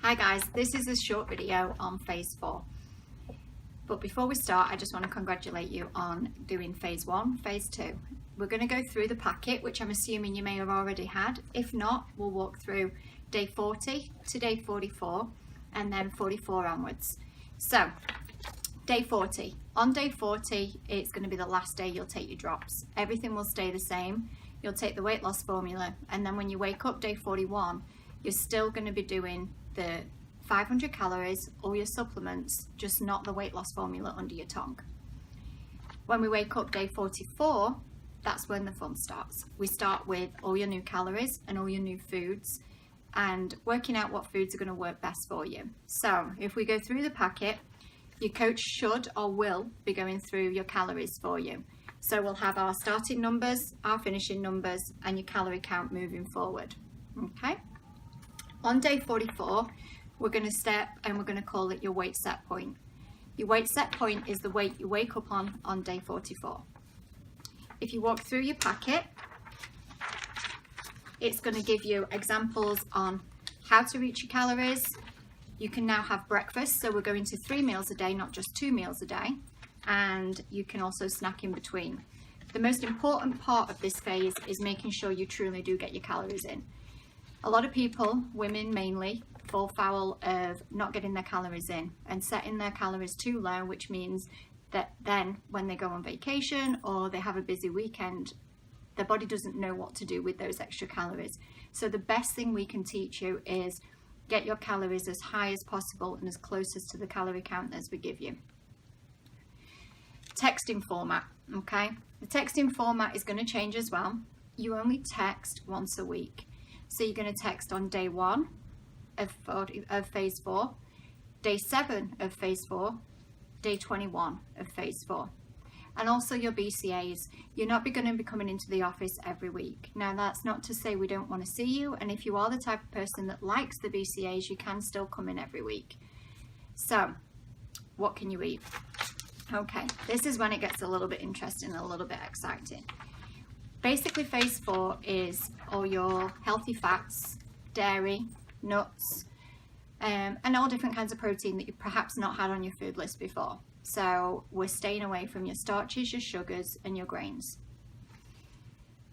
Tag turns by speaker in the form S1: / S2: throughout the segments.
S1: Hi guys, this is a short video on phase 4. But before we start, I just want to congratulate you on doing phase 1, phase 2. We're going to go through the packet, which I'm assuming you may have already had. If not, we'll walk through day 40 to day 44 and then 44 onwards. So, day 40. On day 40, it's going to be the last day you'll take your drops. Everything will stay the same. You'll take the weight loss formula, and then when you wake up day 41, you're still going to be doing the 500 calories, all your supplements, just not the weight loss formula under your tongue. When we wake up day 44, that's when the fun starts. We start with all your new calories and all your new foods and working out what foods are going to work best for you. So if we go through the packet, your coach should or will be going through your calories for you. So we'll have our starting numbers, our finishing numbers, and your calorie count moving forward. Okay? On day 44, we're going to step and we're going to call it your weight set point. Your weight set point is the weight you wake up on day 44. If you walk through your packet, it's going to give you examples on how to reach your calories. You can now have breakfast, so we're going to 3 meals a day, not just 2 meals a day. And you can also snack in between. The most important part of this phase is making sure you truly do get your calories in. A lot of people, women mainly, fall foul of not getting their calories in and setting their calories too low, which means that then when they go on vacation or they have a busy weekend, their body doesn't know what to do with those extra calories. So the best thing we can teach you is get your calories as high as possible and as close as to the calorie count as we give you. Texting format, okay? The texting format is going to change as well. You only text once a week. So you're going to text on day 1 of phase 4, day 7 of phase 4, day 21 of phase 4. And also your BCAs. You're not going to be coming into the office every week. Now that's not to say we don't want to see you, and if you are the type of person that likes the BCAs, you can still come in every week. So, what can you eat? Okay, this is when it gets a little bit interesting and a little bit exciting. Basically, phase 4 is all your healthy fats, dairy, nuts, and all different kinds of protein that you've perhaps not had on your food list before. So we're staying away from your starches, your sugars, and your grains.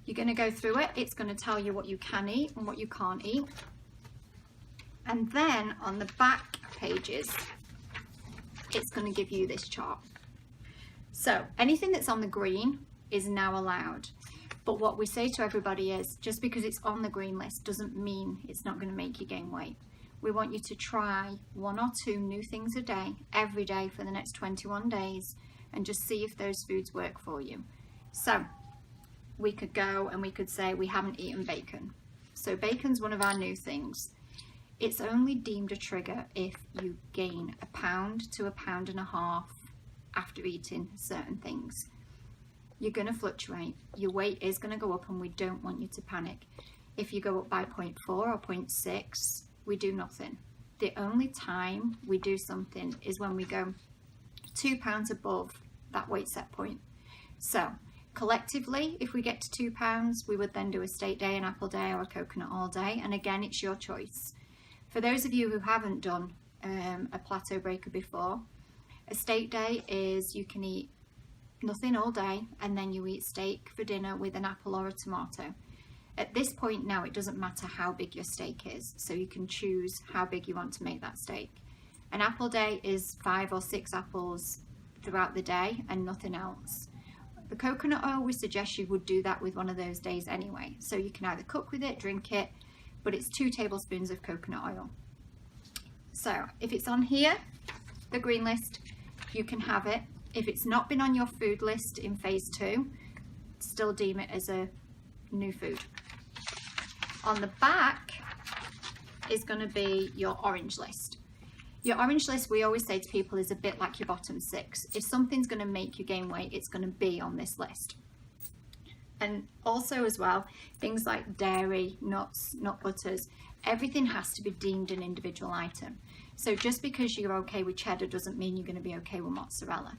S1: You're going to go through it. It's going to tell you what you can eat and what you can't eat. And then on the back pages, it's going to give you this chart. So anything that's on the green is now allowed. But what we say to everybody is, just because it's on the green list doesn't mean it's not going to make you gain weight. We want you to try 1 or 2 new things a day, every day for the next 21 days, and just see if those foods work for you. So we could go and we could say we haven't eaten bacon. So bacon's one of our new things. It's only deemed a trigger if you gain 1 pound to 1.5 pounds after eating certain things. You're going to fluctuate. Your weight is going to go up, and we don't want you to panic. If you go up by 0.4 or 0.6, we do nothing. The only time we do something is when we go 2 pounds above that weight set point. So collectively, if we get to 2 pounds, we would then do a steak day, an apple day, or a coconut all day. And again, it's your choice. For those of you who haven't done a plateau breaker before, a steak day is you can eat nothing all day, and then you eat steak for dinner with an apple or a tomato. At this point now, it doesn't matter how big your steak is, so you can choose how big you want to make that steak. An apple day is 5 or 6 apples throughout the day and nothing else. The coconut oil, we suggest you would do that with one of those days anyway. So you can either cook with it, drink it, but it's 2 tablespoons of coconut oil. So if it's on here, the green list, you can have it. If it's not been on your food list in phase 2, still deem it as a new food. On the back is going to be your orange list. Your orange list, we always say to people, is a bit like your bottom 6. If something's going to make you gain weight, it's going to be on this list. And also as well, things like dairy, nuts, nut butters, everything has to be deemed an individual item. So just because you're okay with cheddar doesn't mean you're going to be okay with mozzarella.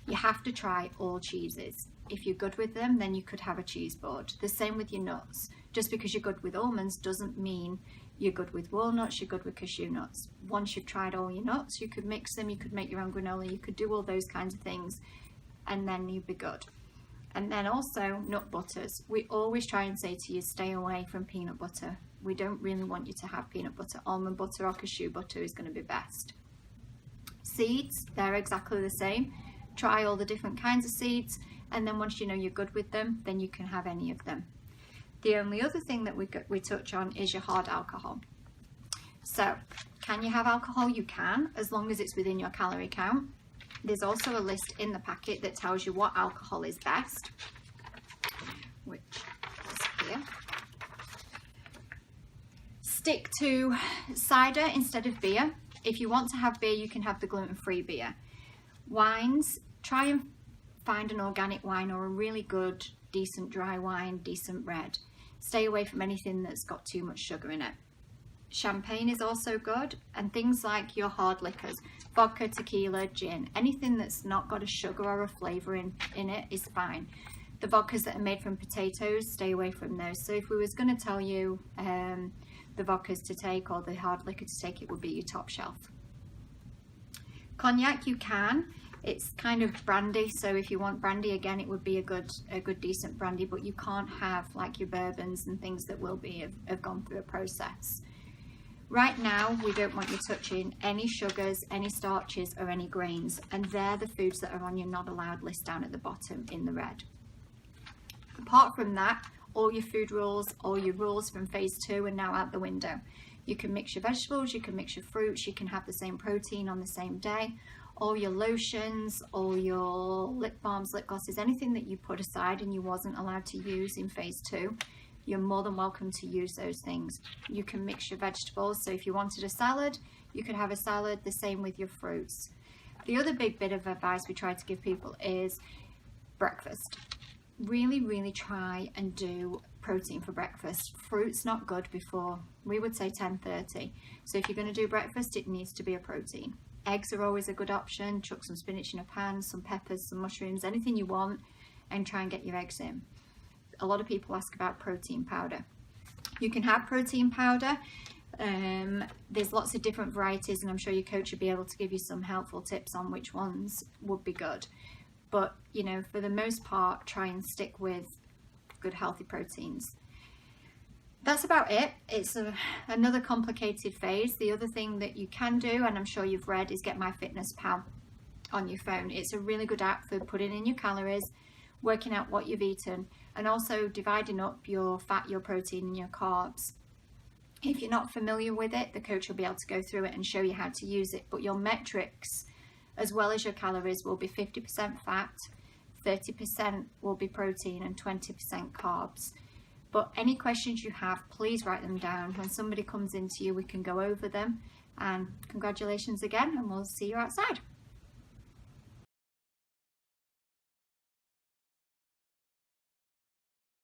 S1: You have to try all cheeses. if you're good with them, then you could have a cheese board. The same with your nuts. Just because you're good with almonds doesn't mean you're good with walnuts, you're good with cashew nuts. Once you've tried all your nuts, you could mix them, you could make your own granola, you could do all those kinds of things, and then you'd be good. And then also nut butters. We always try and say to you, stay away from peanut butter. We don't really want you to have peanut butter. Almond butter or cashew butter is going to be best. Seeds, they're exactly the same. Try all the different kinds of seeds, and then once you know you're good with them, then you can have any of them. The only other thing that we touch on is your hard alcohol. So, can you have alcohol? You can, as long as it's within your calorie count. There's also a list in the packet that tells you what alcohol is best, which is here. Stick to cider instead of beer. If you want to have beer, you can have the gluten-free beer. Wines, try and find an organic wine or a really good, decent dry wine, decent red. Stay away from anything that's got too much sugar in it. Champagne is also good, and things like your hard liquors, vodka, tequila, gin, anything that's not got a sugar or a flavour in it is fine. The vodkas that are made from potatoes, stay away from those. So if we was going to tell you the vodkas to take or the hard liquor to take, it would be your top shelf. Cognac, you can. It's kind of brandy, so if you want brandy, again, it would be a good decent brandy, but you can't have like your bourbons and things that will have gone through a process. Right now, we don't want you touching any sugars, any starches, or any grains, and they're the foods that are on your not allowed list down at the bottom in the red. Apart from that, all your food rules, all your rules from phase 2 are now out the window. You can mix your vegetables, you can mix your fruits, you can have the same protein on the same day. All your lotions, all your lip balms, lip glosses, anything that you put aside and you wasn't allowed to use in phase 2, you're more than welcome to use those things. You can mix your vegetables, so if you wanted a salad, you could have a salad, the same with your fruits. The other big bit of advice we try to give people is breakfast. Really try and do protein for breakfast. Fruit's not good before, we would say 10:30. So if you're going to do breakfast, it needs to be a protein. Eggs are always a good option. Chuck some spinach in a pan, some peppers, some mushrooms, anything you want, and try and get your eggs in. A lot of people ask about protein powder. You can have protein powder. There's lots of different varieties, and I'm sure your coach will be able to give you some helpful tips on which ones would be good. But, you know, for the most part, try and stick with good healthy proteins. That's about it. It's another complicated phase. The other thing that you can do, and I'm sure you've read, is get MyFitnessPal on your phone. It's a really good app for putting in your calories, working out what you've eaten, and also dividing up your fat, your protein, and your carbs. If you're not familiar with it, the coach will be able to go through it and show you how to use it. But your metrics, as well as your calories, will be 50% fat, 30% will be protein, and 20% carbs. But any questions you have, please write them down. When somebody comes into you, we can go over them. And congratulations again, and we'll see you outside.